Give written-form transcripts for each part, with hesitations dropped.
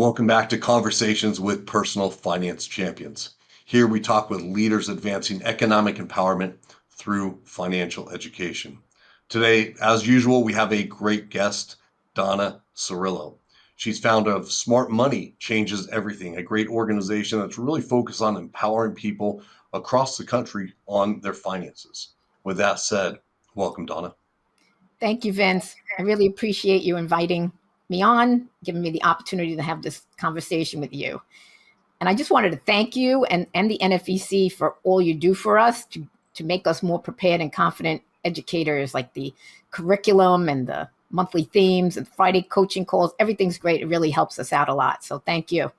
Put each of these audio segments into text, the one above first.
welcome back to Conversations with Personal Finance Champions. Here we talk with leaders advancing economic empowerment through financial education. Today, as usual, we have a great guest, Donna Cirillo. She's founder of Smart Money Changes Everything, a great organization that's really focused on empowering people across the country on their finances. With that said, welcome, Donna. Thank you, Vince. I really appreciate you inviting me on, giving me the opportunity to have this conversation with you. And I just wanted to thank you and the NFEC for all you do for us to make us more prepared and confident educators, like the curriculum and the monthly themes and Friday coaching calls. Everything's great. It really helps us out a lot. So thank you.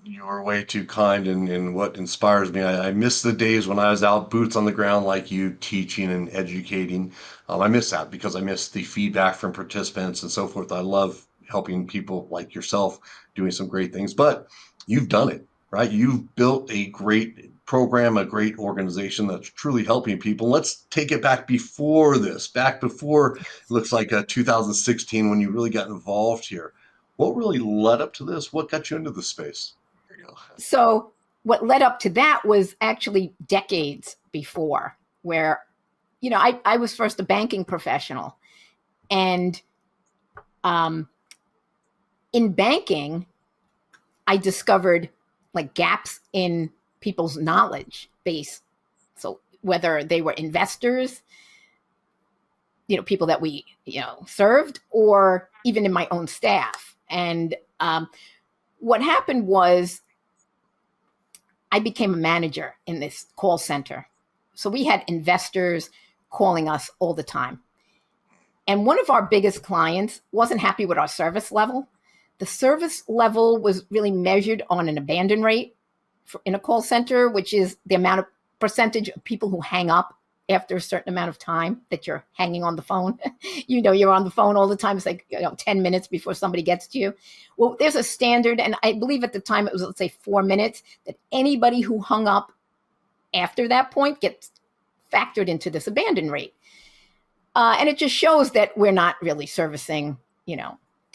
You're way too kind, and what inspires me. I miss the days when I was out boots on the ground like you, teaching and educating. I miss that because I miss the feedback from participants and so forth. I love helping people like yourself doing some great things, but you've done it, right? You've built a great program, a great organization that's truly helping people. Let's take it back before this, back before it looks like 2016 when you really got involved here. What really led up to this? What got you into the space? So what led up to that was actually decades before, where, I was first a banking professional. And in banking, I discovered like gaps in people's knowledge base. So whether they were investors, people that we, served, or even in my own staff. And what happened was I became a manager in this call center. So we had investors calling us all the time. And one of our biggest clients wasn't happy with our service level. The service level was really measured on an abandon rate in a call center, which is the amount of percentage of people who hang up after a certain amount of time that you're hanging on the phone. You're on the phone all the time. It's like 10 minutes before somebody gets to you. Well, there's a standard, and I believe at the time it was, let's say, 4 minutes, that anybody who hung up after that point gets factored into this abandon rate. And it just shows that we're not really servicing,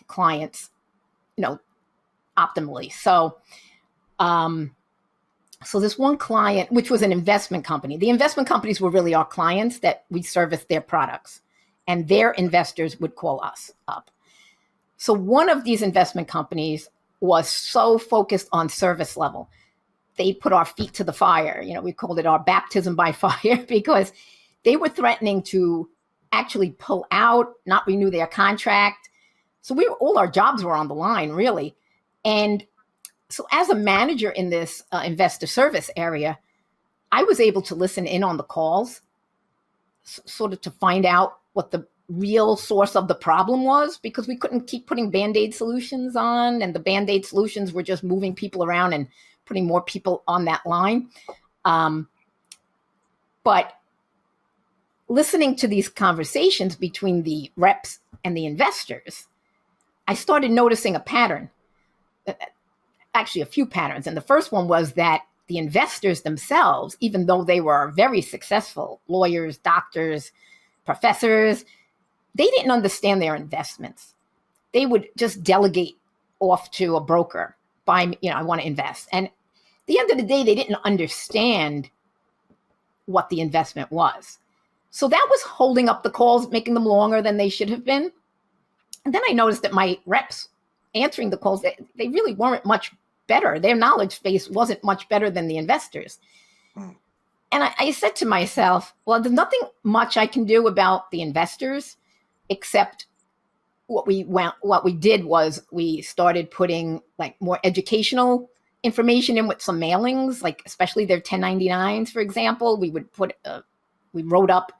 clients, optimally. So this one client, which was an investment company, the investment companies were really our clients that we serviced their products, and their investors would call us up. So one of these investment companies was so focused on service level. They put our feet to the fire. We called it our baptism by fire because they were threatening to actually pull out, not renew their contract. So all our jobs were on the line, really. And so as a manager in this investor service area, I was able to listen in on the calls, sort of to find out what the real source of the problem was, because we couldn't keep putting Band-Aid solutions on, and the Band-Aid solutions were just moving people around and putting more people on that line. But listening to these conversations between the reps and the investors, I started noticing a pattern. Actually, a few patterns. And the first one was that the investors themselves, even though they were very successful lawyers, doctors, professors, they didn't understand their investments. They would just delegate off to a broker, I want to invest. And at the end of the day, they didn't understand what the investment was. So that was holding up the calls, making them longer than they should have been. And then I noticed that my reps answering the calls, they really weren't much better. Their knowledge base wasn't much better than the investors. And I said to myself, well, there's nothing much I can do about the investors, except what we did was we started putting like more educational information in with some mailings, like especially their 1099s, for example. We wrote up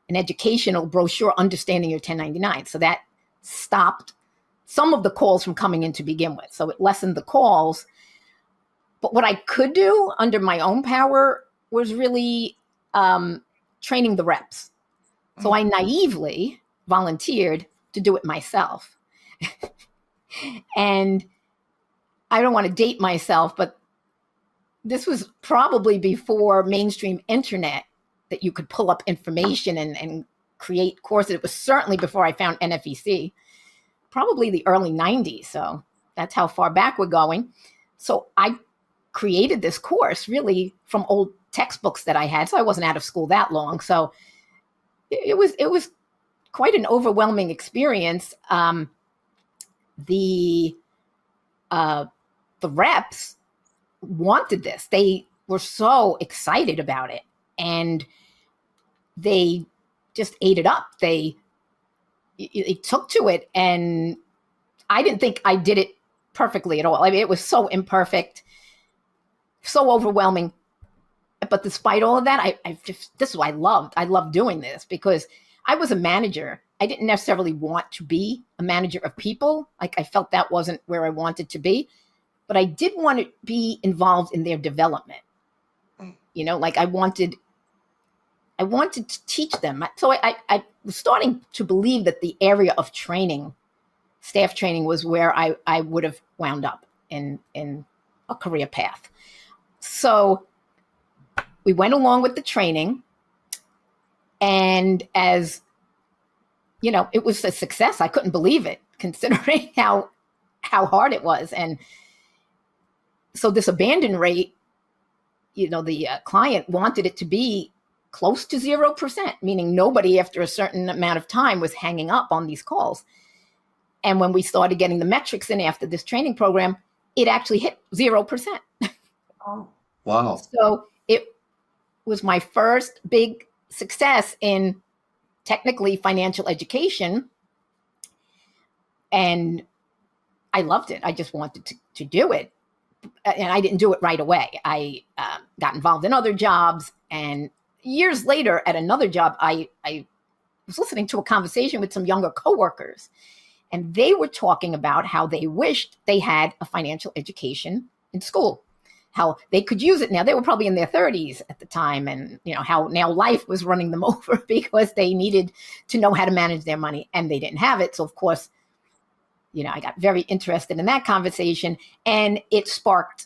an educational brochure, Understanding Your 1099. So that stopped some of the calls from coming in to begin with. So it lessened the calls. But what I could do under my own power was really training the reps. So I naively volunteered to do it myself. And I don't want to date myself, but this was probably before mainstream internet that you could pull up information and create courses. It was certainly before I found NFEC, probably the early 90s. So That's how far back we're going. So I created this course really from old textbooks that I had. So I wasn't out of school that long. So it was quite an overwhelming experience. The uh, the reps wanted this. They were so excited about it, and they just ate it up. They took to it, and I didn't think I did it perfectly at all. I mean, it was so imperfect, so overwhelming. But despite all of that, I just, this is what I loved. I loved doing this because I was a manager. I didn't necessarily want to be a manager of people. Like, I felt that wasn't where I wanted to be, but I did want to be involved in their development. Like I wanted to teach them. So I was starting to believe that the area of training, staff training, was where I would have wound up in a career path. So we went along with the training, and as it was a success. I couldn't believe it, considering how hard it was. And so this abandon rate, the client wanted it to be close to 0%, meaning nobody after a certain amount of time was hanging up on these calls. And when we started getting the metrics in after this training program, it actually hit 0%. Oh, wow. So it was my first big success in technically financial education. And I loved it. I just wanted to do it. And I didn't do it right away. I got involved in other jobs. And years later at another job, I was listening to a conversation with some younger coworkers. And they were talking about how they wished they had a financial education in school, how they could use it now. They were probably in their 30s at the time, and how now life was running them over because they needed to know how to manage their money, and they didn't have it. So of course, I got very interested in that conversation, and it sparked,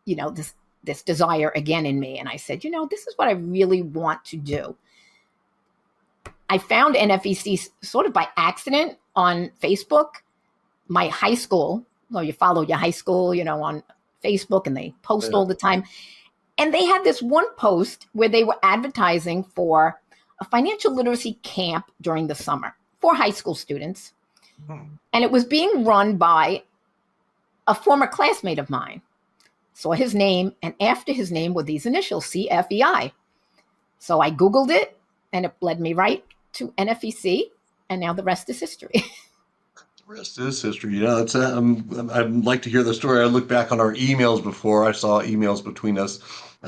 this desire again in me. And I said, this is what I really want to do. I found NFEC sort of by accident on Facebook. My high school, you follow your high school, on Facebook, and they post all the time. And they had this one post where they were advertising for a financial literacy camp during the summer for high school students. And it was being run by a former classmate of mine. Saw his name, and after his name were these initials, CFEI. So I Googled it, and it led me right to NFEC, and now the rest is history. The rest is history. It's I'd like to hear the story. I looked back on our emails before. I saw emails between us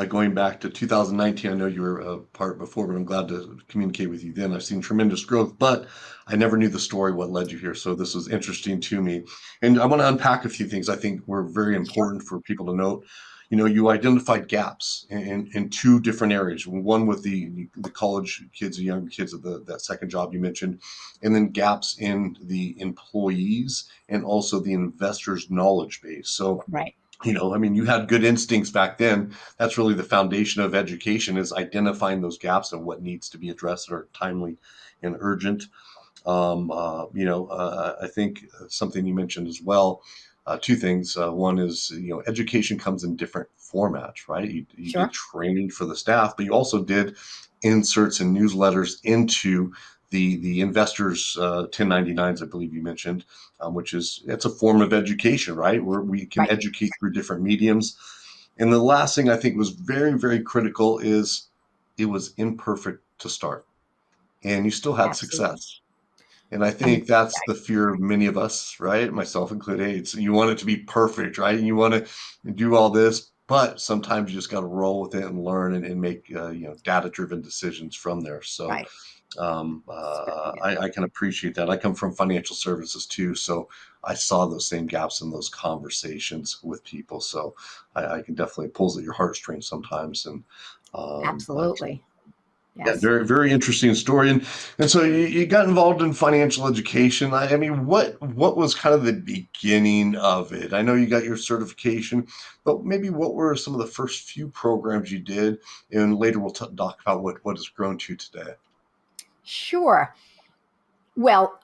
going back to 2019. I know you were a part before, but I'm glad to communicate with you then. I've seen tremendous growth, but I never knew the story, what led you here. So this was interesting to me. And I want to unpack a few things I think were very important for people to note. You identified gaps in two different areas. One with the college kids, the younger kids of that second job you mentioned, and then gaps in the employees and also the investors' knowledge base. So, right. You had good instincts back then. That's really the foundation of education, is identifying those gaps and what needs to be addressed that are timely and urgent. I think something you mentioned as well. Two things. One is, education comes in different formats, right? You Sure. did training for the staff, but you also did inserts and newsletters into the investors' 1099s, I believe you mentioned, it's a form of education, right? Where we can educate through different mediums. And the last thing I think was very, very critical is it was imperfect to start, and you still had success. And I think that's the fear of many of us, right? Myself included. You want it to be perfect, right? And you want to do all this, but sometimes you just got to roll with it and learn and make, data-driven decisions from there. So I can appreciate that. I come from financial services too, so I saw those same gaps in those conversations with people. So I can definitely pulls at your heartstrings sometimes. And absolutely. Yes. Yeah, very, very interesting story. And so you got involved in financial education. I mean, what was kind of the beginning of it? I know you got your certification, but maybe what were some of the first few programs you did? And later we'll talk about what has grown to today. Sure. Well,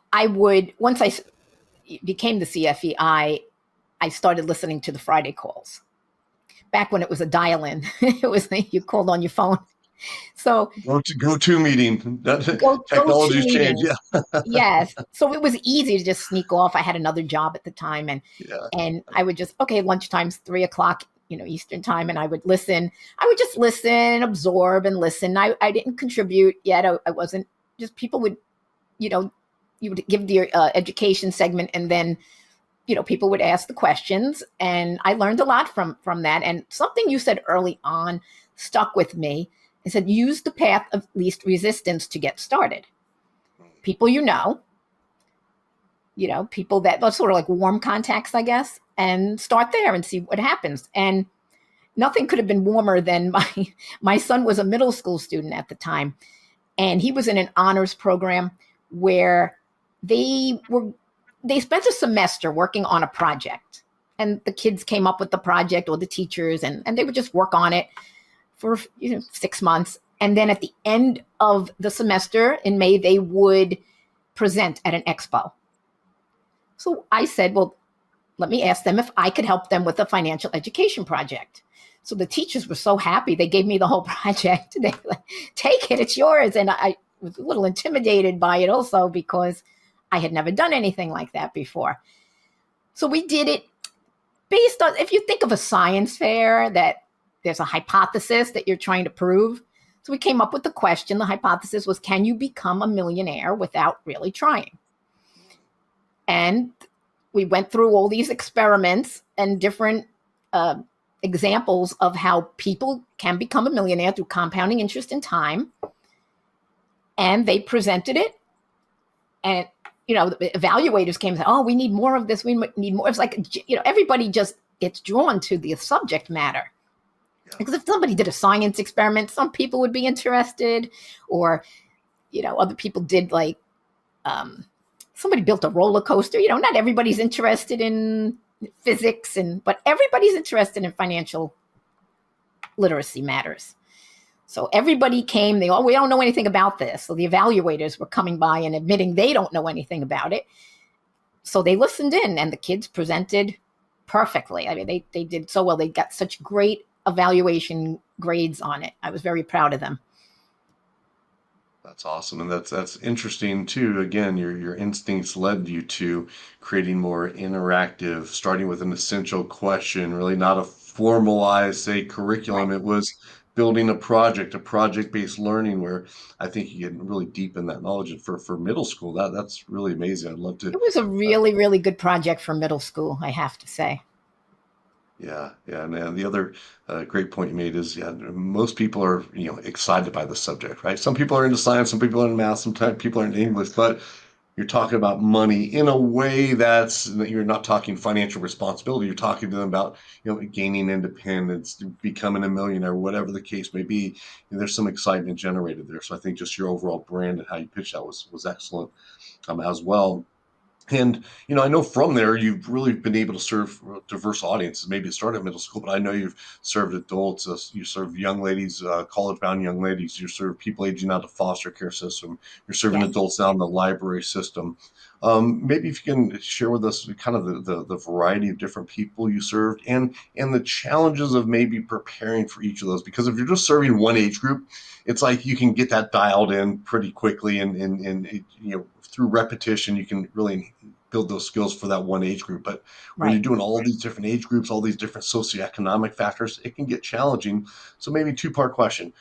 once I became the CFEI, I started listening to the Friday calls. Back when it was a dial-in, it was you called on your phone. So Go to meeting. go to Technology's changed. meetings. Yeah. Yes. So it was easy to just sneak off. I had another job at the time, Yeah. and I would just, okay, lunchtime's 3 o'clock, Eastern time, and I would listen. I would just listen, absorb, and listen. I didn't contribute yet. I wasn't. Just people would, you would give the education segment, and then people would ask the questions, and I learned a lot from that. And something you said early on stuck with me. I said, use the path of least resistance to get started. People people that are sort of like warm contacts, I guess, and start there and see what happens. And nothing could have been warmer than my son was a middle school student at the time, and he was in an honors program where they spent a semester working on a project, and the kids came up with the project, or the teachers, and they would just work on it for 6 months. And then at the end of the semester in May, they would present at an expo. So I said, well, let me ask them if I could help them with a financial education project. So the teachers were so happy. They gave me the whole project. They were like, take it, it's yours. And I was a little intimidated by it also, because I had never done anything like that before. So we did it based on, if you think of a science fair, that there's a hypothesis that you're trying to prove. So we came up with the question. The hypothesis was, can you become a millionaire without really trying? And we went through all these experiments and different examples of how people can become a millionaire through compounding interest in time. And they presented it. And, the evaluators came and said, oh, we need more of this. We need more. It's like, everybody just gets drawn to the subject matter. Because if somebody did a science experiment, some people would be interested, or, other people did, like, somebody built a roller coaster. Not everybody's interested in physics, but everybody's interested in financial literacy matters. So everybody came, we don't know anything about this. So the evaluators were coming by and admitting they don't know anything about it. So they listened in, and the kids presented perfectly. I mean, they did so well. They got such great evaluation grades on it. I was very proud of them. That's awesome, and that's interesting too. Again, your instincts led you to creating more interactive, starting with an essential question, really not a formalized, say, curriculum. Right. It was building a project-based learning where I think you get really deep in that knowledge. And for middle school, that's really amazing. I'd love to. It was a Uh, really, really good project for middle school, I have to say. yeah, yeah, and the other great point you made is, yeah, most people are excited by the subject, right? Some people are into science, some people are in math, some people are in English, but you're talking about money in a way that you're not talking financial responsibility. You're talking to them about gaining independence, becoming a millionaire, whatever the case may be. And there's some excitement generated there. So I think just your overall brand and how you pitched that was excellent as well. And I know from there you've really been able to serve diverse audiences. Maybe it started at middle school, but I know you've served adults, you serve young ladies, college-bound young ladies. You serve people aging out of the foster care system. You're serving Yes. adults now in the library system. Maybe if you can share with us kind of the variety of different people you served, and the challenges of maybe preparing for each of those. Because if you're just serving one age group, it's like you can get that dialed in pretty quickly, and through repetition you can really build those skills for that one age group. But when you're Right. doing all these different age groups, all these different socioeconomic factors, it can get challenging. So maybe two-part question.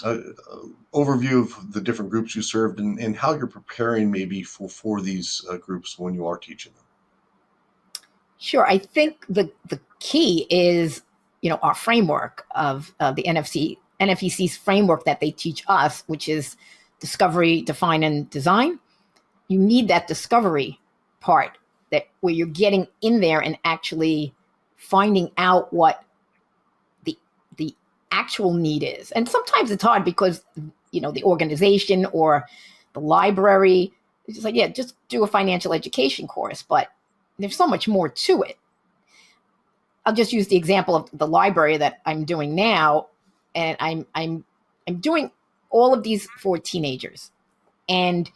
Uh, Overview of the different groups you served, and how you're preparing maybe for these groups when you are teaching them. Sure. I think the key is, our framework of the NFEC's framework that they teach us, which is discovery, define, and design. You need that discovery part, that where you're getting in there and actually finding out what the actual need is. And sometimes it's hard because the organization or the library is just like, yeah, just do a financial education course, but there's so much more to it. I'll just use the example of the library that I'm doing now, and I'm doing all of these for teenagers. And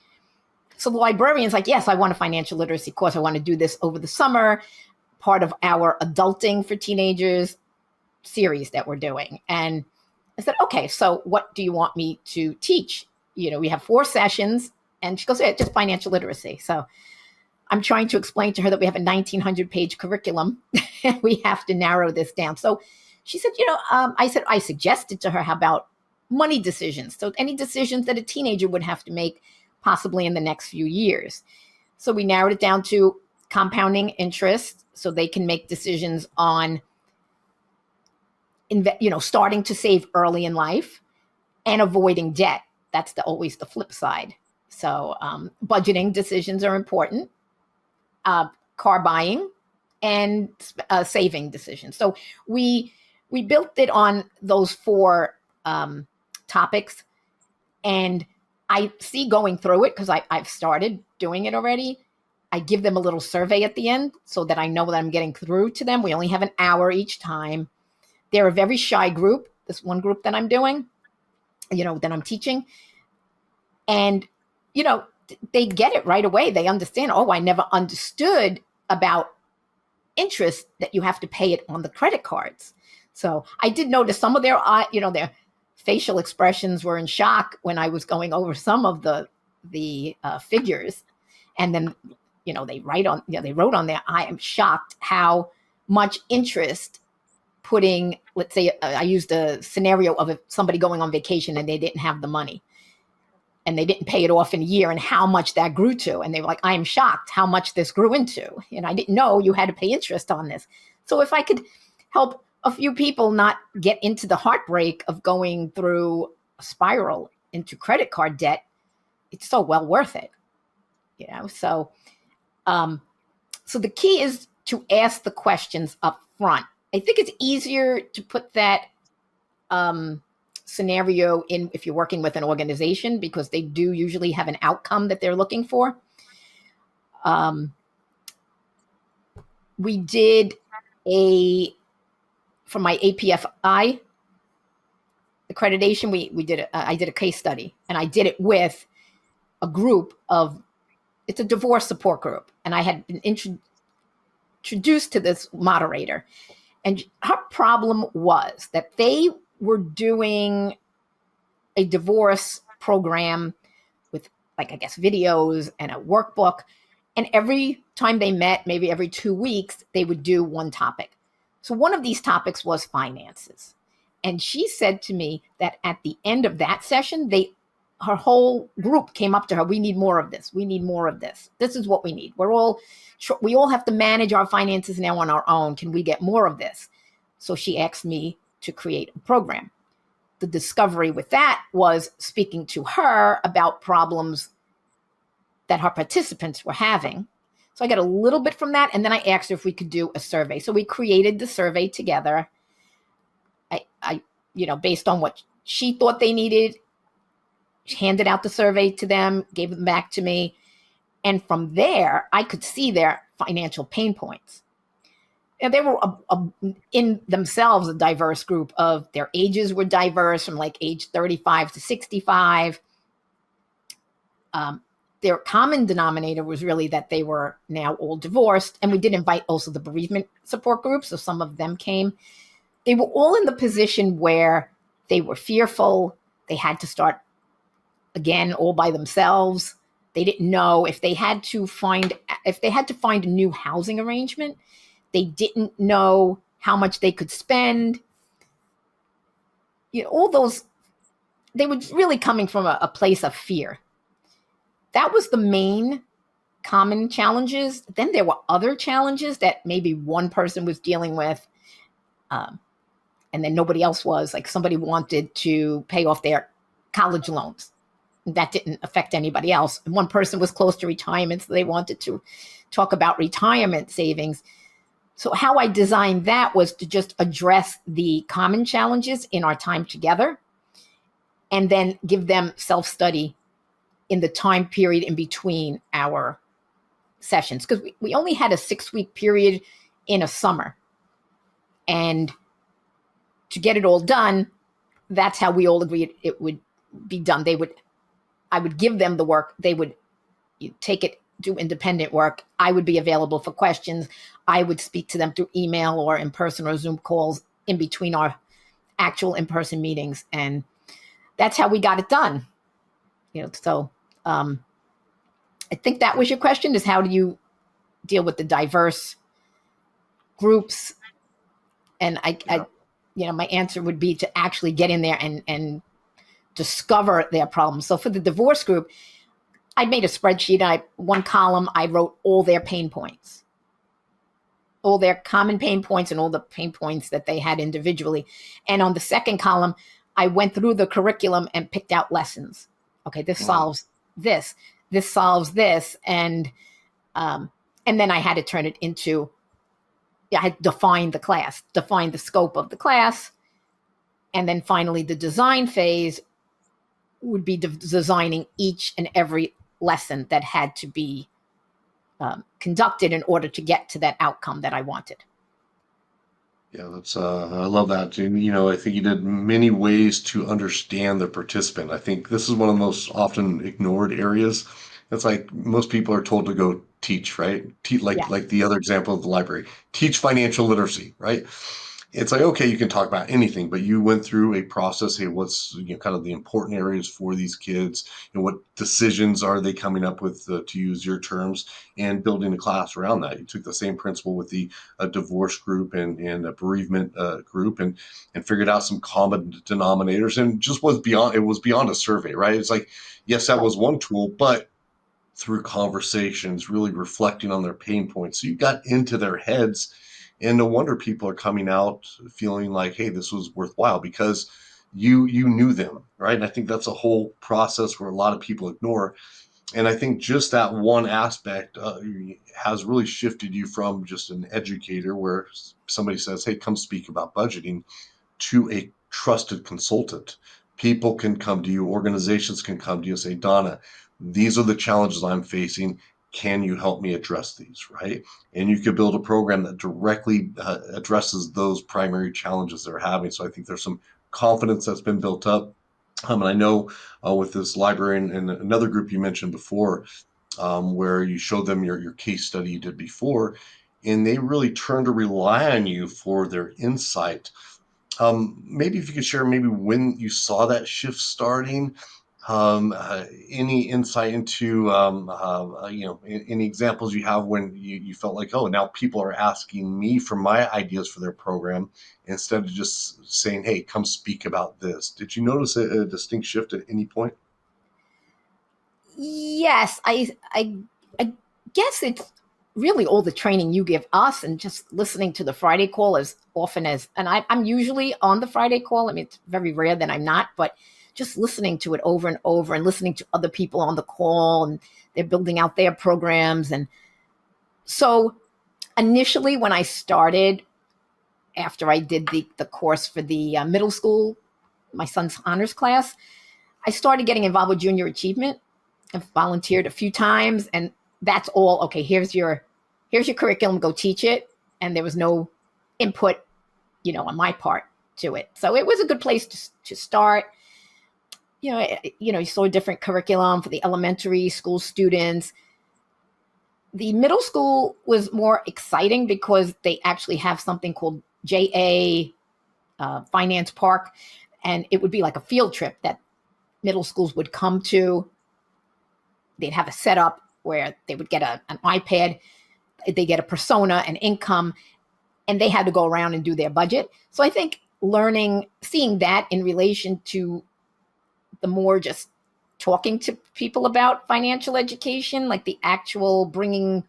so the librarian's like, yes, I want a financial literacy course. I want to do this over the summer. part of our Adulting for Teenagers series that we're doing. And I said, okay, so what do you want me to teach? We have 4 sessions. And she goes, yeah, just financial literacy. So I'm trying to explain to her that we have a 1,900-page curriculum and we have to narrow this down. So she said, I suggested to her, how about money decisions? So any decisions that a teenager would have to make possibly in the next few years. So we narrowed it down to compounding interest so they can make decisions on, starting to save early in life and avoiding debt. That's always the flip side. So budgeting decisions are important, car buying, and saving decisions. So we built it on those 4 topics, and I see going through it because I've started doing it already. I give them a little survey at the end so that I know that I'm getting through to them. We only have an hour each time. They're a very shy group, this one group that I'm doing, that I'm teaching. And, they get it right away. They understand, oh, I never understood about interest, that you have to pay it on the credit cards. So I did notice some of their facial expressions were in shock when I was going over some of the figures. And then, they wrote on there, I am shocked how much interest putting, let's say, I used a scenario of somebody going on vacation and they didn't have the money and they didn't pay it off in a year, and how much that grew to. And they were like, I am shocked how much this grew into. And I didn't know you had to pay interest on this. So if I could help a few people not get into the heartbreak of going through a spiral into credit card debt, it's so well worth it. So the key is to ask the questions up front. I think it's easier to put that scenario in if you're working with an organization, because they do usually have an outcome that they're looking for. We did for my APFI accreditation, I did a case study, and I did it with a group of, it's a divorce support group. And I had been introduced to this moderator, and her problem was that they were doing a divorce program with, like, I guess, videos and a workbook. And every time they met, maybe every 2 weeks, they would do one topic. So one of these topics was finances. And she said to me that at the end of that session, her whole group came up to her. We need more of this. We need more of this. This is what we need. We all have to manage our finances now on our own. Can we get more of this? So she asked me to create a program. The discovery with that was speaking to her about problems that her participants were having. So I got a little bit from that. And then I asked her if we could do a survey. So we created the survey together. I based on what she thought they needed, handed out the survey to them, gave them back to me. And from there, I could see their financial pain points. And they were in themselves a diverse group. Of their ages were diverse, from like age 35 to 65. Their common denominator was really that they were now all divorced. And we did invite also the bereavement support group, so some of them came. They were all in the position where they were fearful. They had to start again all by themselves. They didn't know if they had to find a new housing arrangement. They didn't know how much they could spend. All those, they were really coming from a place of fear. That was the main common challenges. Then there were other challenges that maybe one person was dealing with, and then nobody else was. Like, somebody wanted to pay off their college loans. That didn't affect anybody else. And one person was close to retirement, so they wanted to talk about retirement savings. So how I designed that was to just address the common challenges in our time together, and then give them self-study in the time period in between our sessions. Because we only had a 6-week period in a summer. And to get it all done, that's how we all agreed it would be done. I would give them the work. They would take it do independent work, I would be available for questions. I would speak to them through email or in person or Zoom calls in between our actual in-person meetings. And that's how we got it done. So I think that was your question, is how do you deal with the diverse groups? And my answer would be to actually get in there and discover their problems. So for the divorce group, I made a spreadsheet. One column, I wrote all their pain points, all their common pain points and all the pain points that they had individually. And on the second column, I went through the curriculum and picked out lessons. Okay, this solves this. This solves this. And then I had to turn it into, I had defined the class, define the scope of the class. And then finally, the design phase would be designing each and every lesson that had to be conducted in order to get to that outcome that I wanted. Yeah, that's I love that. And, I think you did many ways to understand the participant. I think this is one of the most often ignored areas. It's like most people are told to go teach, right? Yes. Like the other example of the library, teach financial literacy, right? It's like, okay, you can talk about anything, but you went through a process. Hey, what's kind of the important areas for these kids, and what decisions are they coming up with, to use your terms, and building a class around that. You took the same principle with the divorce group and a bereavement group, and figured out some common denominators, and just it was beyond a survey, right? It's like, yes, that was one tool, but through conversations, really reflecting on their pain points. So you got into their heads, and no wonder people are coming out feeling like, hey, this was worthwhile because you knew them, right? And I think that's a whole process where a lot of people ignore. And I think just that one aspect has really shifted you from just an educator where somebody says, hey, come speak about budgeting, to a trusted consultant. People can come to you, organizations can come to you and say, Donna, these are the challenges I'm facing. Can you help me address these, right? And you could build a program that directly addresses those primary challenges they're having. So I think there's some confidence that's been built up. And I know with this library and another group you mentioned before, where you showed them your case study you did before, and they really turned to rely on you for their insight. Maybe if you could share maybe when you saw that shift starting, any insight into, any examples you have when you felt like, oh, now people are asking me for my ideas for their program instead of just saying, hey, come speak about this. Did you notice a distinct shift at any point? Yes, I guess it's really all the training you give us and just listening to the Friday call as often as, and I'm usually on the Friday call. I mean, it's very rare that I'm not, but just listening to it over and over and listening to other people on the call, and they're building out their programs. And so initially when I started, after I did the course for the middle school, my son's honors class, I started getting involved with junior achievement. I've volunteered a few times, and that's all. Okay, here's your curriculum, go teach it. And there was no input, on my part to it. So it was a good place to start. You saw a different curriculum for the elementary school students. The middle school was more exciting because they actually have something called JA Finance Park, and it would be like a field trip that middle schools would come to. They'd have a setup where they would get an iPad, they get a persona, an income, and they had to go around and do their budget. So I think seeing that in relation to the more just talking to people about financial education, like the actual bringing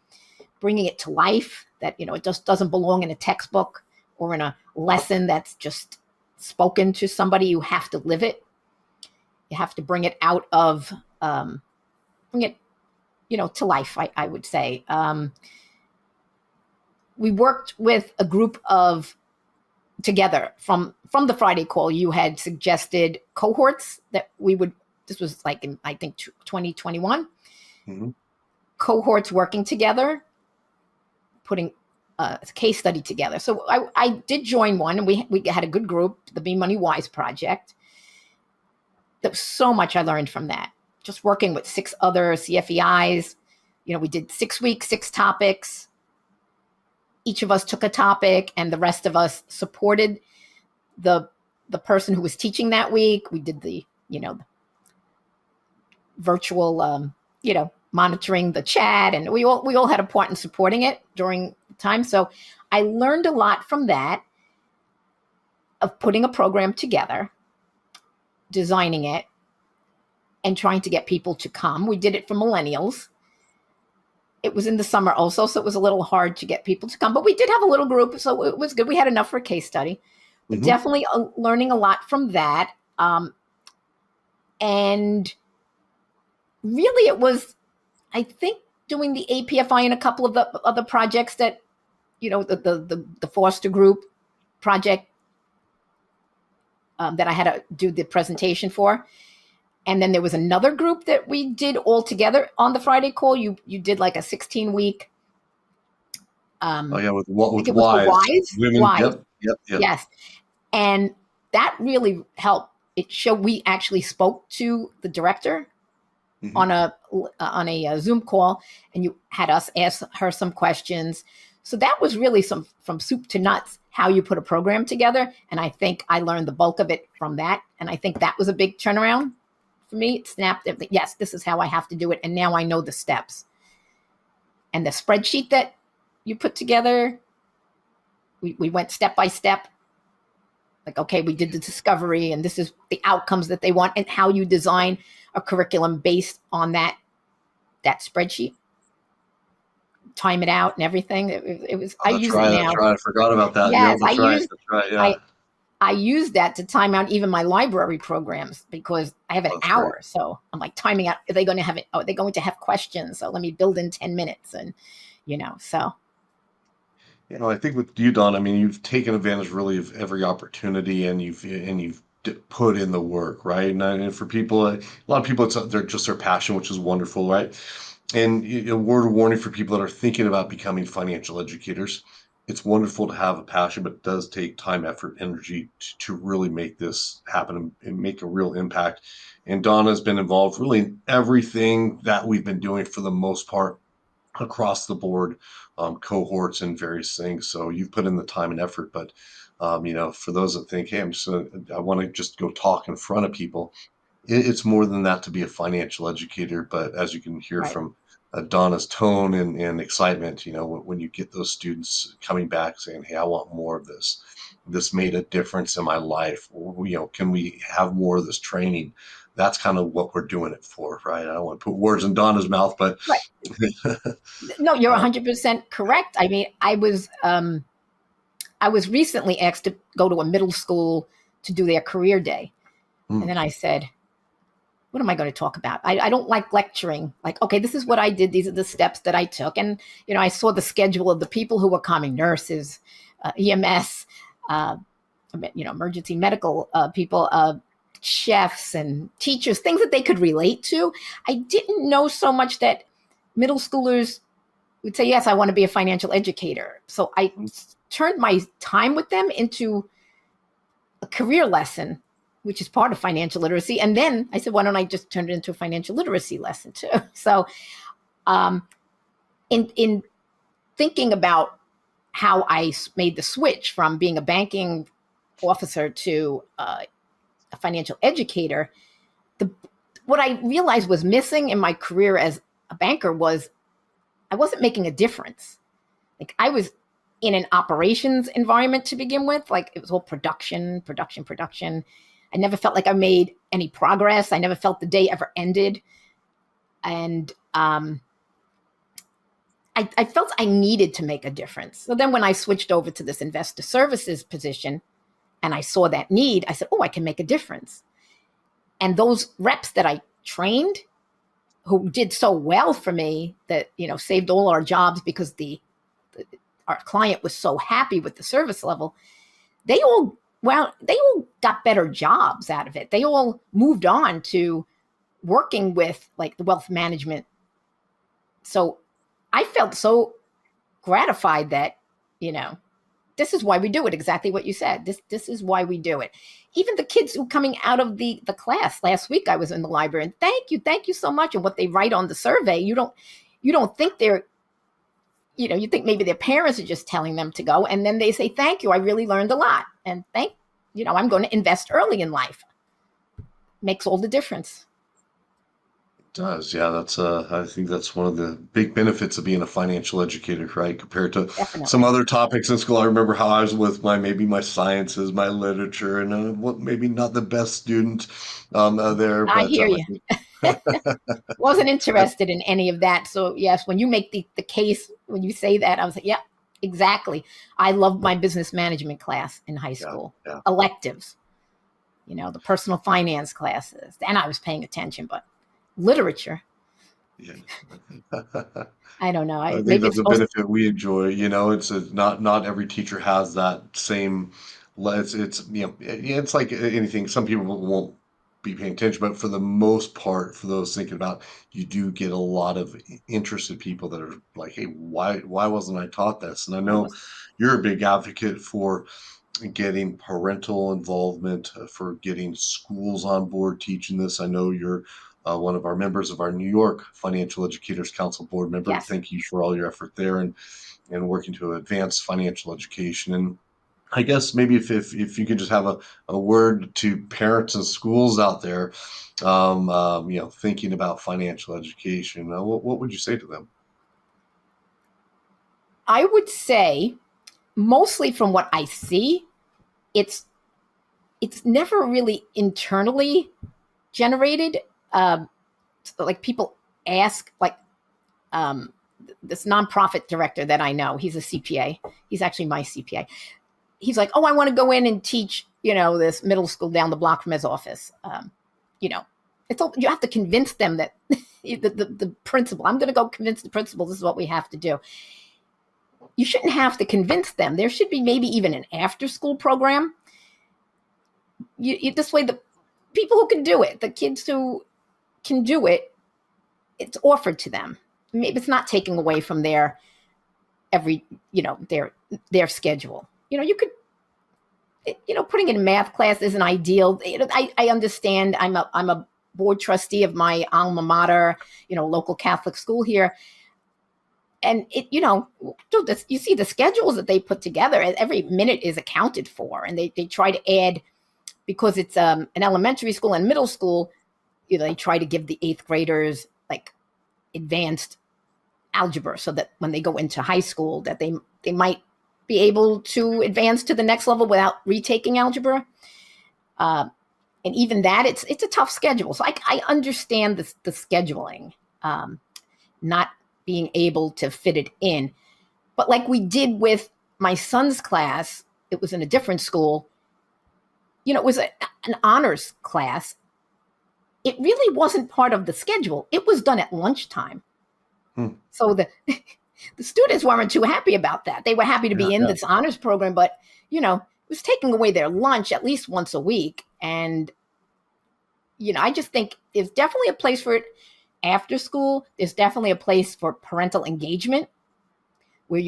it to life, that, it just doesn't belong in a textbook or in a lesson that's just spoken to somebody. You have to live it. You have to bring it out of, bring it, to life, I would say. We worked with a group of together from the Friday call. You had suggested cohorts that we would, this was like in, I think, 2021, cohorts working together, putting a case study together. So I did join one, and we had a good group, the Be Money Wise project. There was so much I learned from that. Just working with 6 other CFEIs, We did 6 weeks, 6 topics. Each of us took a topic, and the rest of us supported the person who was teaching that week. We did the virtual monitoring the chat, and we all had a part in supporting it during the time. So I learned a lot from that, of putting a program together, designing it, and trying to get people to come. We did it for millennials. It was in the summer also, so it was a little hard to get people to come, but we did have a little group, so it was good. We had enough for a case study, but Hmm. definitely learning a lot from that. And really, it was, I think, doing the APFI and a couple of the other projects that, the foster group project that I had to do the presentation for. And then there was another group that we did all together on the Friday call. You did like a 16-week. Oh I yeah, think with it was for wives, Wise. women. Wise, Yep, yep, yep. yes. And that really helped. It showed we actually spoke to the director Hmm. on a Zoom call, and you had us ask her some questions. So that was really some from soup to nuts how you put a program together. And I think I learned the bulk of it from that. And I think that was a big turnaround for me. It snapped it. Yes, this is how I have to do it. And now I know the steps. And the spreadsheet that you put together, we went step by step. Like, okay, we did the discovery, and this is the outcomes that they want, and how you design a curriculum based on that spreadsheet. Time it out and everything. It was. Oh, I that's use it right. That's now. right. I forgot about that. Yep, Yes, that's right. That's right. Yeah. I use that to time out even my library programs, because I have an Oh, that's great. hour. So I'm like timing out. Are they going to have it? Oh, they're going to have questions. So let me build in 10 minutes, and so I think with you, Don, I mean, you've taken advantage really of every opportunity, and you've put in the work, right? And for people, a lot of people, it's they're just their passion, which is wonderful, right? And a word of warning for people that are thinking about becoming financial educators: it's wonderful to have a passion, but it does take time, effort, energy to really make this happen and make a real impact. And Donna's been involved really in everything that we've been doing for the most part across the board, cohorts and various things. So you've put in the time and effort, but for those that think, hey, I want to just go talk in front of people, it's more than that to be a financial educator. But as you can hear right. from Donna's tone and excitement, when you get those students coming back saying, hey, I want more of this. This made a difference in my life. Or, can we have more of this training? That's kind of what we're doing it for, right? I don't want to put words in Donna's mouth, but Right. No, you're uh, 100% correct. I mean, I was recently asked to go to a middle school to do their career day. And mm, then I said, what am I going to talk about? I don't like lecturing. Like, okay, this is what I did. These are the steps that I took. And, I saw the schedule of the people who were coming: nurses, EMS, uh, emergency medical people, chefs and teachers, things that they could relate to. I didn't know so much that middle schoolers would say, yes, I want to be a financial educator. So I mm. turned my time with them into a career lesson, which is part of financial literacy. And then I said, why don't I just turn it into a financial literacy lesson too? So, um, in thinking about how I made the switch from being a banking officer to a financial educator, the what I realized was missing in my career as a banker was I wasn't making a difference. Like, I was in an operations environment to begin with. Like, it was all production, production, production. I never felt like I made any progress. I never felt the day ever ended. And I felt I needed to make a difference. So then when I switched over to this investor services position and I saw that need, I said, oh, I can make a difference. And those reps that I trained, who did so well for me, that saved all our jobs because our client was so happy with the service level, they all got better jobs out of it. They all moved on to working with like the wealth management. So I felt so gratified that, you know, this is why we do it. Exactly what you said. This is why we do it. Even the kids who coming out of the class last week, I was in the library, and thank you so much. And what they write on the survey, you don't. You don't think they're, you think maybe their parents are just telling them to go. And then they say, thank you, I really learned a lot. And I'm going to invest early in life. Makes all the difference. Does. Yeah, that's I think that's one of the big benefits of being a financial educator, right? Compared to some Definitely. other topics in school. I remember how I was with my sciences, my literature, and what maybe not the best student there, I but hear I you. think Wasn't I, interested in any of that. So yes, when you make the case, when you say that, I was like, yeah, exactly. I loved my business management class in high yeah, school, yeah, electives, the personal finance classes. And I was paying attention, but literature, yeah. I don't know. I think Maybe that's it's a supposed. benefit we enjoy. Not every teacher has that same. It's it's like anything. Some people won't be paying attention, but for the most part, for those thinking about, you do get a lot of interested people that are like, "Hey, why wasn't I taught this?" And I Why know was you're a big advocate for getting parental involvement, for getting schools on board teaching this. I know you're one of our members of our New York Financial Educators Council board member. yes. Thank you for all your effort there and working to advance financial education. And I guess maybe if you could just have a word to parents and schools out there, thinking about financial education, what would you say to them? I would say, mostly from what I see, it's it's never really internally generated. Um, like people ask, like um, this nonprofit director that I know, he's a CPA. He's actually my CPA. He's like, oh, I want to go in and teach, this middle school down the block from his office. You know, you have to convince them that the principal. I'm going to go convince the principal this is what we have to do. You shouldn't have to convince them. There should be maybe even an after school program. This way, the people who can do it, the kids who can do it, it's offered to them. Maybe it's not taking away from their every, their schedule. You could, putting in math class isn't ideal. I understand. I'm a board trustee of my alma mater, local Catholic school here, and you see the schedules that they put together. Every minute is accounted for, and they try to add, because it's an elementary school and middle school. They try to give the eighth graders like advanced algebra, so that when they go into high school, that they might be able to advance to the next level without retaking algebra. Uh, and even that, it's a tough schedule. So I understand the scheduling, not being able to fit it in. But like we did with my son's class, it was in a different school. It was an honors class. It really wasn't part of the schedule. It was done at lunchtime. Hmm. So the students weren't too happy about that. They were happy to Yeah, be in yeah. this honors program, but it was taking away their lunch at least once a week. And I just think there's definitely a place for it after school. There's definitely a place for parental engagement, where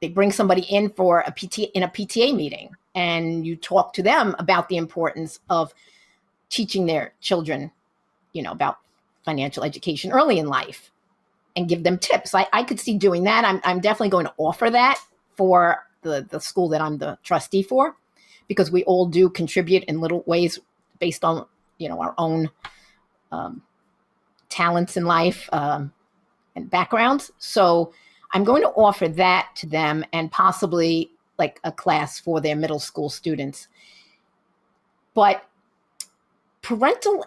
they bring somebody in for a PTA meeting, and you talk to them about the importance of teaching their children, about financial education early in life, and give them tips. I could see doing that. I'm definitely going to offer that for the school that I'm the trustee for, because we all do contribute in little ways based on our own um, talents in life, and backgrounds. So I'm going to offer that to them, and possibly like a class for their middle school students. But parental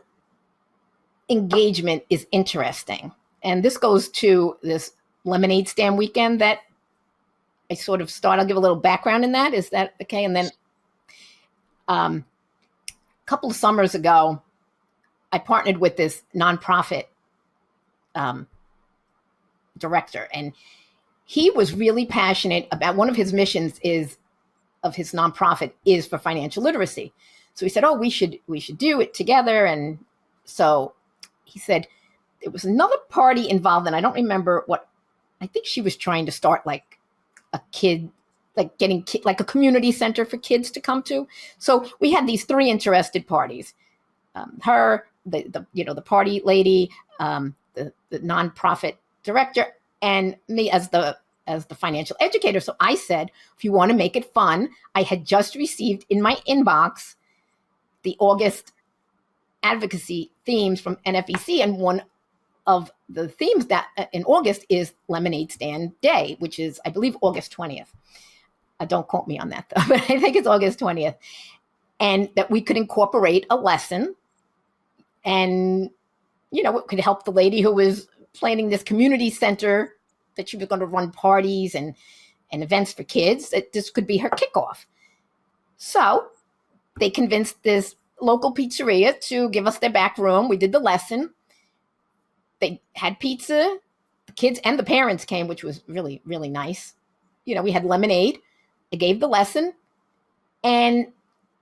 engagement is interesting. And this goes to this lemonade stand weekend that I sort of start. I'll give a little background in that. Is that okay? And then a couple of summers ago, I partnered with this nonprofit um, director, and he was really passionate about, one of his missions is of his nonprofit is for financial literacy. So he said, "Oh, we should do it together." And so he said there was another party involved, and I don't remember what. I think she was trying to start like a kid, like getting like a community center for kids to come to. So we had these three interested parties: her, the party lady, the nonprofit director and me as the financial educator. So I said, if you want to make it fun, I had just received in my inbox the August advocacy themes from NFEC, and one of the themes that in August is Lemonade Stand Day, which is, I believe, August 20th. Don't quote me on that, though, but I think it's August 20th. And that we could incorporate a lesson, and, it could help the lady who was planning this community center, that she was going to run parties and events for kids, that this could be her kickoff. So they convinced this local pizzeria to give us their back room. We did the lesson. They had pizza. The kids and the parents came, which was really, really nice. We had lemonade. I gave the lesson. And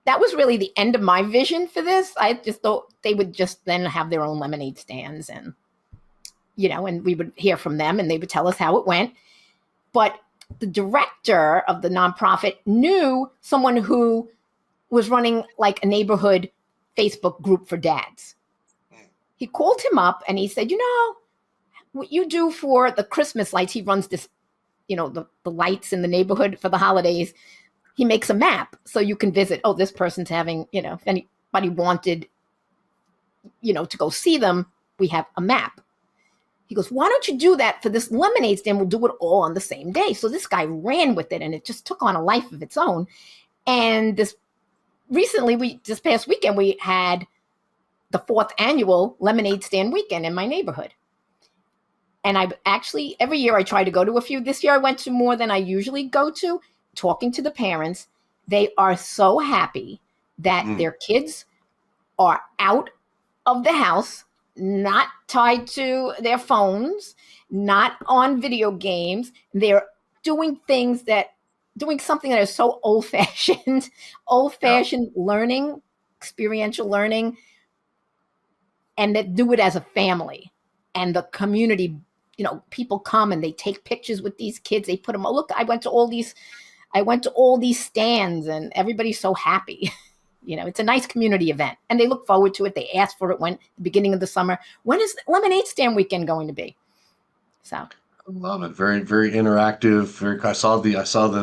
that was really the end of my vision for this. I just thought they would just then have their own lemonade stands, and, and we would hear from them and they would tell us how it went. But the director of the nonprofit knew someone who was running like a neighborhood Facebook group for dads. He called him up and he said, what you do for the Christmas lights, he runs this, the lights in the neighborhood for the holidays. He makes a map so you can visit. Oh, this person's having, if anybody wanted, to go see them, we have a map. He goes, why don't you do that for this lemonade stand? We'll do it all on the same day. So this guy ran with it, and it just took on a life of its own. And this past weekend, we had the 4th annual lemonade stand weekend in my neighborhood. And I actually, every year I try to go to a few. This year I went to more than I usually go to. Talking to the parents, they are so happy that their kids are out of the house, not tied to their phones, not on video games. They're doing something that is so old-fashioned learning, experiential learning, and that do it as a family. And the community, people come and they take pictures with these kids. They put them, look, I went to all these stands, and everybody's so happy. It's a nice community event, and they look forward to it. They asked for it when the beginning of the summer. When is the lemonade stand weekend going to be? So I love it. Very, very interactive. I saw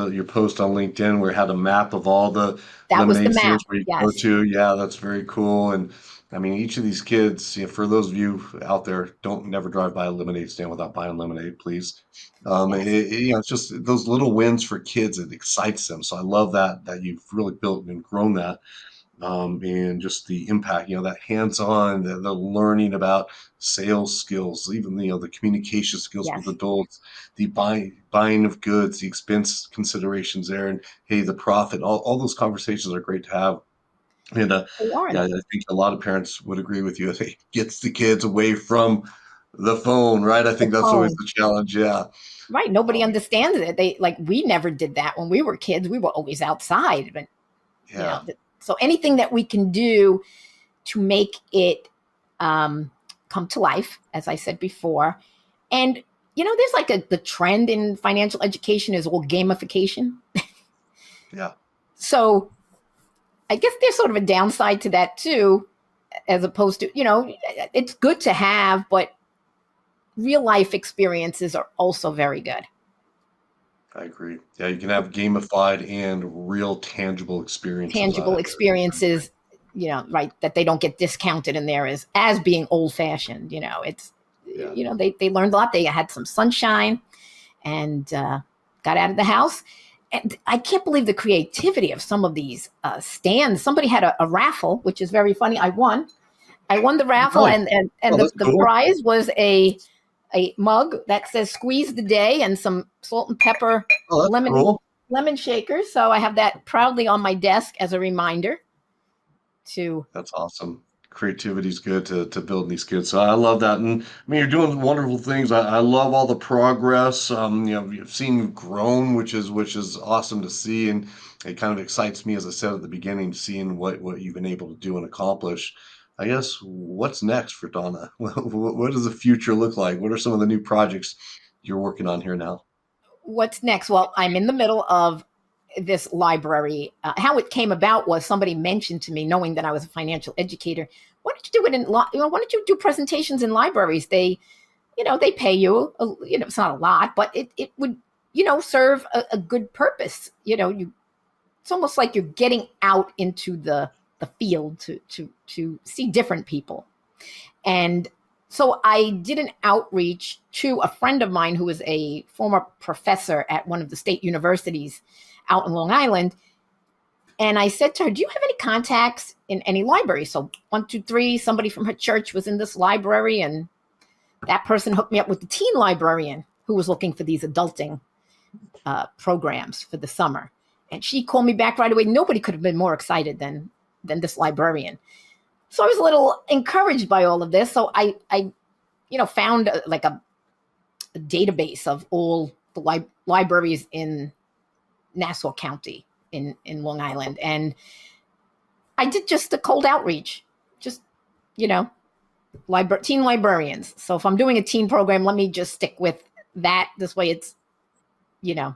your post on LinkedIn where it had a map of all the that was the lemonade map. stands where you go Yes. to. Yeah, that's very cool. And I mean, each of these kids, for those of you out there, don't never drive by a lemonade stand without buying lemonade, please. Yes. It's just those little wins for kids. It excites them. So I love that you've really built and grown that. And just the impact, that hands-on, the learning about sales skills, even the communication skills with Yes. adults, the buying of goods, the expense considerations there, and hey, the profit, all those conversations are great to have. And They yeah, are. I think a lot of parents would agree with you. It gets the kids away from the phone, right? I The think that's always phone. the challenge. Yeah. Right. Nobody Um, understands it. We never did that when we were kids. We were always outside. But, yeah. so anything that we can do to make it come to life, as I said before. And, there's like the trend in financial education is all gamification. Yeah. So I guess there's sort of a downside to that too, as opposed to, it's good to have, but real life experiences are also very good. I agree. Yeah, you can have gamified and real tangible experiences out Tangible of it. experiences, right, that they don't get discounted in there as being old fashioned. It's, Yeah. they learned a lot. They had some sunshine and got out of the house. And I can't believe the creativity of some of these stands. Somebody had a raffle, which is very funny. I won. The raffle, Nice. and Oh, that's the cool. prize was a mug that says "Squeeze the Day" and some salt and pepper Oh, that's lemon cool. lemon shakers. So I have that proudly on my desk as a reminder to. That's awesome. Creativity is good to build these kids. So I love that. And I mean, you're doing wonderful things. I love all the progress. You've seen you've grown, which is awesome to see. And it kind of excites me, as I said at the beginning, seeing what you've been able to do and accomplish. I guess what's next for Donna? What does the future look like? What are some of the new projects you're working on here now? What's next? Well, I'm in the middle of this library. How it came about was somebody mentioned to me, knowing that I was a financial educator, why don't you do it in, why don't you do presentations in libraries? they pay you, it's not a lot, but it would, serve a good purpose. It's almost like you're getting out into the field to see different people. And so I did an outreach to a friend of mine who was a former professor at one of the state universities out in Long Island. And I said to her, "Do you have any contacts in any library?" So 1, 2, 3, somebody from her church was in this library, and that person hooked me up with the teen librarian who was looking for these adulting programs for the summer. And she called me back right away. Nobody could have been more excited than this librarian. So I was a little encouraged by all of this. So I found like a database of all the libraries in Nassau County in Long Island, and I did just a cold outreach, just you know, teen librarians. So if I'm doing a teen program, let me just stick with that. This way, it's you know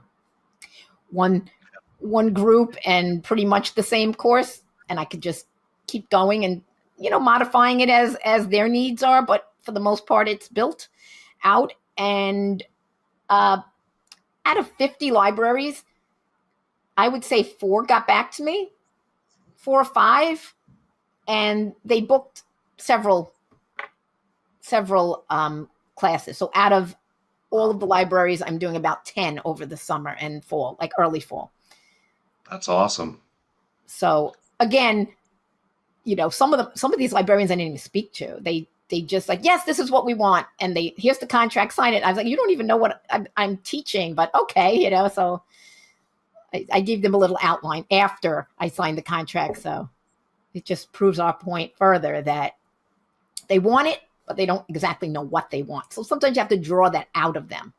one one group and pretty much the same course, and I could just keep going and modifying it as their needs are. But for the most part, it's built out. And uh, out of 50 libraries, I would say 4 got back to me, 4 or 5, and they booked several classes. So out of all of the libraries, I'm doing about 10 over the summer and fall, like early fall. That's awesome. So again, some of these librarians I didn't even speak to. They just like, yes, this is what we want, and here's the contract, sign it. I was like, you don't even know what I'm teaching, but okay, So I gave them a little outline after I signed the contract. So it just proves our point further that they want it, but they don't exactly know what they want. So sometimes you have to draw that out of them.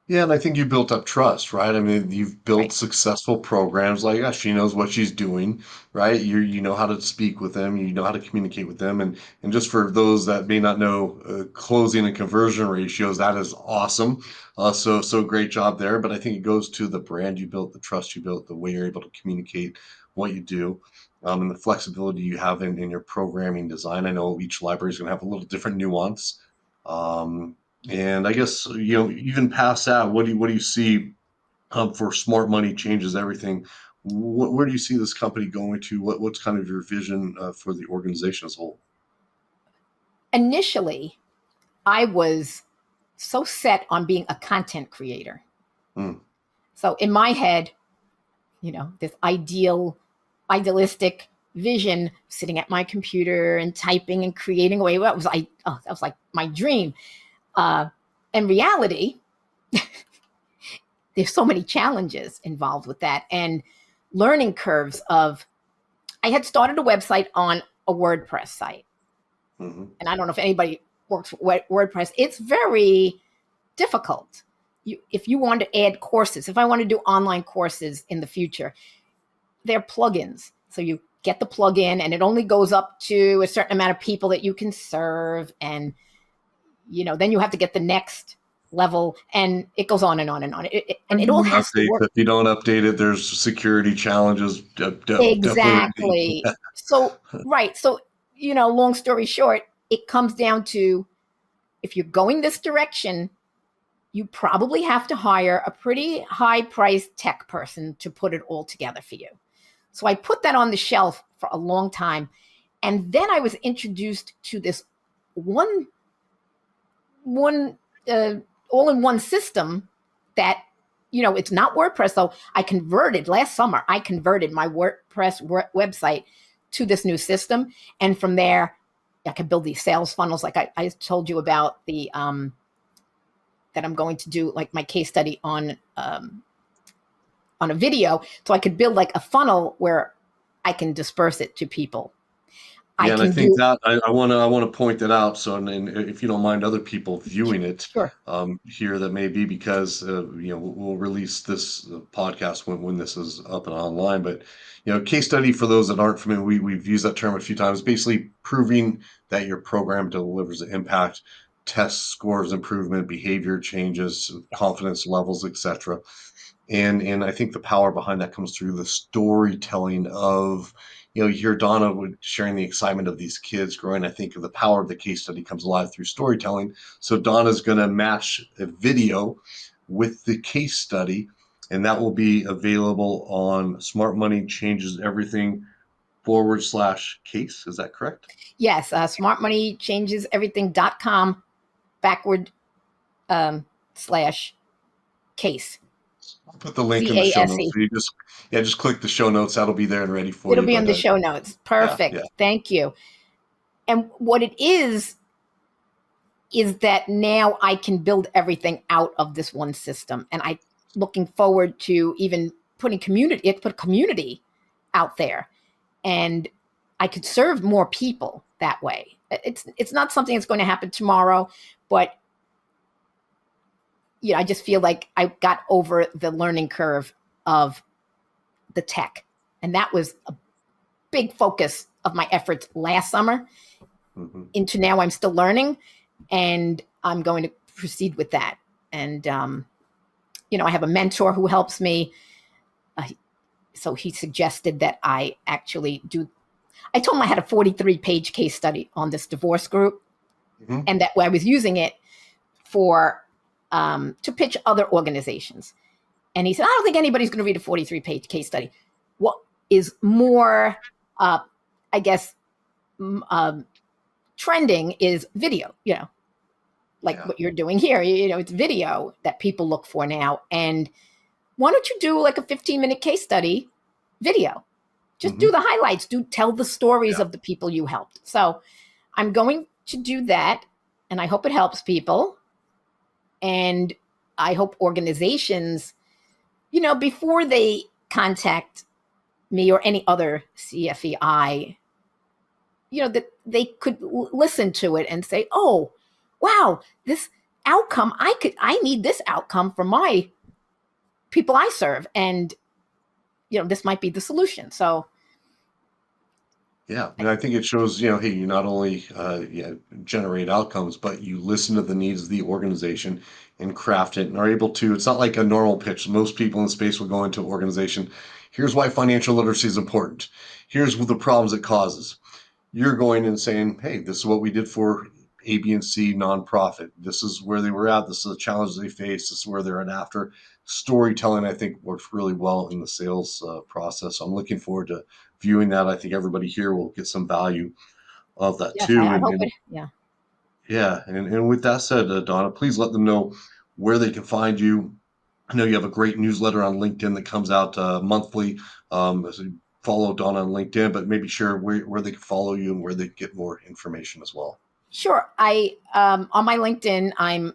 Yeah, and I think you built up trust, right? I mean, you've built Right. successful programs like, yeah, she knows what she's doing, right? You know how to speak with them, you know how to communicate with them, and just for those that may not know closing and conversion ratios, that is awesome. So great job there. But I think it goes to the brand you built, the trust you built, the way you're able to communicate what you do. And the flexibility you have in your programming design. I know each library is going to have a little different nuance. Um, and I guess, even past that, what do you see for smart money changes everything? Where do you see this company going to? What's kind of your vision for the organization as a whole? Initially, I was so set on being a content creator. Hmm. So in my head, this idealistic vision, sitting at my computer and typing and creating away. That was like my dream. Uh, in reality, there's so many challenges involved with that, and learning curves of. I had started a website on a WordPress site, Hmm. and I don't know if anybody works with WordPress. It's very difficult. If you want to add courses, if I want to do online courses in the future, they're plugins. So you get the plugin, and it only goes up to a certain amount of people that you can serve, and then you have to get the next level, and it goes on and on and on. And it all has to Updates. work If you don't update it, there's security challenges. Definitely. exactly. So right. So long story short, it comes down to, if you're going this direction, you probably have to hire a pretty high priced tech person to put it all together for you. So I put that on the shelf for a long time. And then I was introduced to this one uh, all in one system that, it's not WordPress. So last summer, I converted my WordPress website to this new system. And from there, I could build these sales funnels. Like I told you about that I'm going to do, like my case study on a video, so I could build like a funnel where I can disperse it to people. I Yeah, and I can think do that I want to point that out. So, and if you don't mind other people viewing it sure. here, that may be because we'll release this podcast when this is up and online. But case study for those that aren't familiar, we've used that term a few times. Basically, proving that your program delivers an impact, test scores improvement, behavior changes, confidence levels, etc. And I think the power behind that comes through the storytelling of you hear Donna sharing the excitement of these kids growing. I think of the power of the case study comes alive through storytelling. So Donna's going to match a video with the case study, and that will be available on Smart Money Changes Everything / case. Is that correct? Yes, smartmoneychangeseverything.com backward slash case. I'll put the link in the show notes. CASE. So you just click the show notes. That'll be there and ready for It'll you. be on But the show notes. yeah, yeah. Perfect. Thank you. And what it is that now I can build everything out of this one system. And I looking forward to even put community out there. And I could serve more people that way. It's not something that's going to happen tomorrow, but I just feel like I got over the learning curve of the tech. And that was a big focus of my efforts last summer. Mm-hmm. Into now I'm still learning, and I'm going to proceed with that. And, I have a mentor who helps me. So he suggested that I actually I told him I had a 43-page case study on this divorce group, Mm-hmm. and that I was using it to pitch other organizations. And he said, I don't think anybody's going to read a 43-page case study. What is more, I guess, trending is video, like what you're doing here. It's video that people look for now. And why don't you do like a 15-minute case study video? Just do the highlights, tell the stories of the people you helped. So I'm going to do that, and I hope it helps people. And I hope organizations, before they contact me or any other CFEI, that they could listen to it and say, oh, wow, this outcome, I need this outcome for my people I serve. And, this might be the solution. So. Yeah, and I think it shows, hey, you not only generate outcomes, but you listen to the needs of the organization and craft it and are able to. It's not like a normal pitch. Most people in space will go into an organization. Here's why financial literacy is important. Here's the problems it causes. You're going and saying, hey, this is what we did for A, B, and C nonprofit. This is where they were at. This is the challenges they faced. This is where they're at after. Storytelling, I think, works really well in the sales process. So I'm looking forward to viewing that. I think everybody here will get some value of that Yes, too. I hope And it. Yeah. yeah, and with that said, Donna, please let them know where they can find you. I know you have a great newsletter on LinkedIn that comes out monthly. So follow Donna on LinkedIn, but maybe share where they can follow you and where they can get more information as well. Sure. I on my LinkedIn, I'm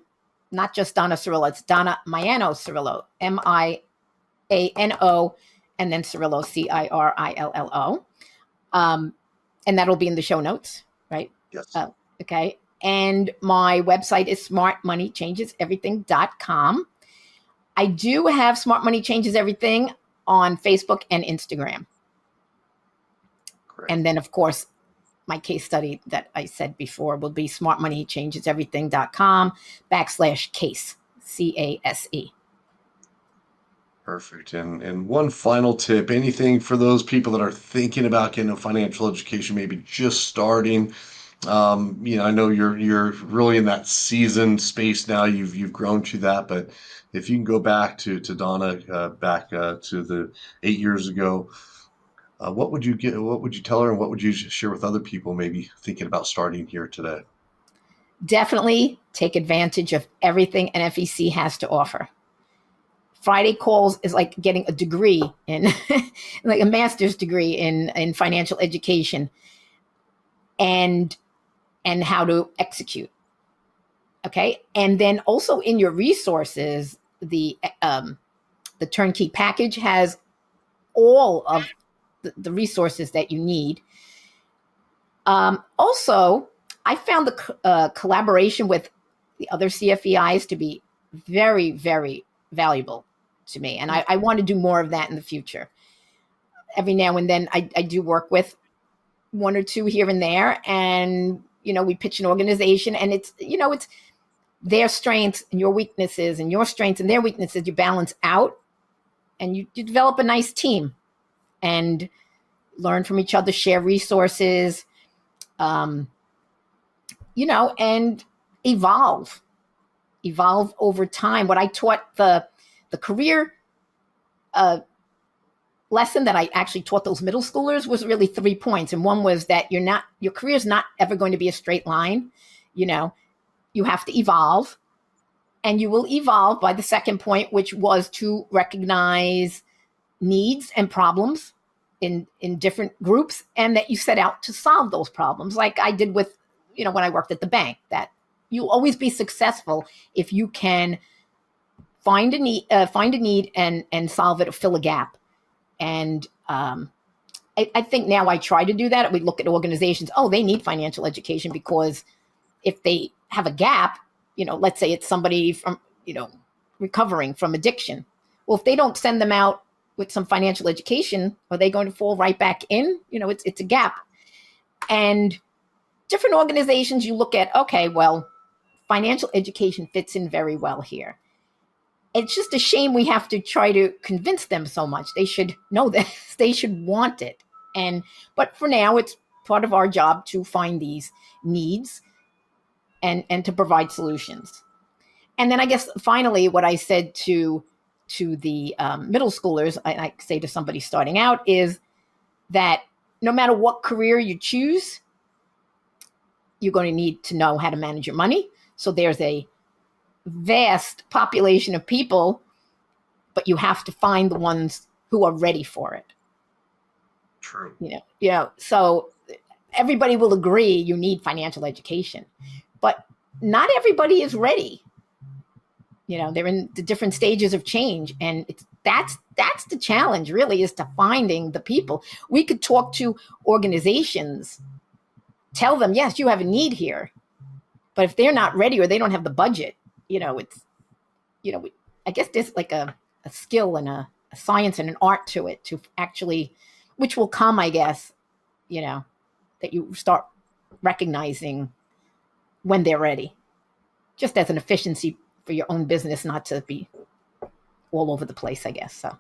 not just Donna Cirillo. It's Donna Maiano Cirillo, Miano, and then Cirillo, Cirillo. And that'll be in the show notes, right? Yes. Okay. And my website is smartmoneychangeseverything.com. I do have Smart Money Changes Everything on Facebook and Instagram. Great. And then, of course, my case study that I said before will be smartmoneychangeseverything.com /case, CASE. Perfect. And one final tip, anything for those people that are thinking about getting a financial education, maybe just starting. I know you're really in that seasoned space now. You've grown to that, but if you can go back to Donna, back to the 8 years ago, what would you tell her, and what would you share with other people maybe thinking about starting here today? Definitely take advantage of everything NFEC has to offer. Friday calls is like getting a degree in like a master's degree in financial education and how to execute. Okay. And then also in your resources, the turnkey package has all of the resources that you need. Also, I found the collaboration with the other CFEIs to be very, very valuable to me. And I want to do more of that in the future. Every now and then I do work with one or two here and there. And, we pitch an organization, and it's their strengths and your weaknesses and your strengths and their weaknesses. You balance out and you develop a nice team. And learn from each other, share resources, um, and evolve over time. What I taught the career uh, lesson that I actually taught those middle schoolers was really 3 points. And one was that your career is not ever going to be a straight line. You have to evolve, and you will evolve by the second point, which was to recognize needs and problems in different groups, and that you set out to solve those problems, like I did with, when I worked at the bank. That you'll always be successful if you can find a need and solve it or fill a gap. And I think now I try to do that. We look at organizations. Oh, they need financial education because if they have a gap, let's say it's somebody from, recovering from addiction. Well, if they don't send them out with some financial education, are they going to fall right back in? It's a gap. And different organizations, you look at, okay, well, financial education fits in very well here. It's just a shame we have to try to convince them so much. They should know this. They should want it. But for now, it's part of our job to find these needs and to provide solutions. And then I guess finally, what I said to the middle schoolers, I say to somebody starting out, is that no matter what career you choose, you're going to need to know how to manage your money. So there's a vast population of people, but you have to find the ones who are ready for it. True. So everybody will agree you need financial education, but not everybody is ready. They're in the different stages of change, and that's the challenge, really, is to finding the people. We could talk to organizations, tell them, yes, you have a need here, but if they're not ready or they don't have the budget, I guess there's like a skill and a science and an art to it, to actually, which will come, I guess, that you start recognizing when they're ready, just as an efficiency for your own business, not to be all over the place, I guess. So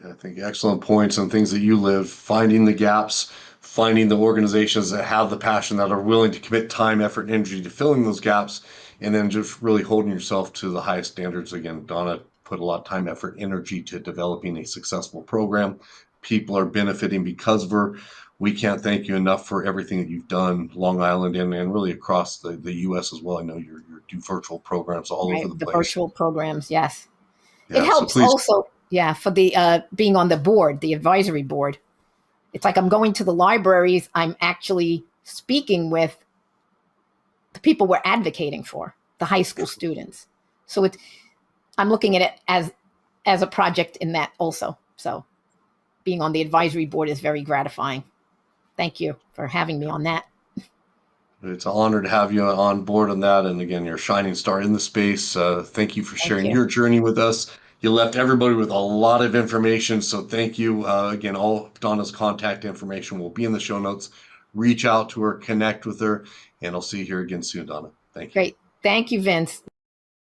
Yeah, I think excellent points and things that you live, finding the gaps, finding the organizations that have the passion, that are willing to commit time, effort, and energy to filling those gaps, and then just really holding yourself to the highest standards. Again, Donna put a lot of time, effort, energy to developing a successful program. People are benefiting because of her. We can't thank you enough for everything that you've done, Long Island and really across the U.S. as well. I know you do virtual programs all over the the place. virtual programs, yes. It Yeah, so helps please. also, for the being on the board, the advisory board. It's like I'm going to the libraries. I'm actually speaking with the people we're advocating for, the high school students. So I'm looking at it as a project in that also. So being on the advisory board is very gratifying. Thank you for having me on that. It's an honor to have you on board on that. And again, you're a shining star in the space. Thank you for Thank sharing you. your journey with us. You left everybody with a lot of information. So thank you. Again, all Donna's contact information will be in the show notes. Reach out to her, connect with her, and I'll see you here again soon, Donna. Thank you. Great. Thank you, Vince.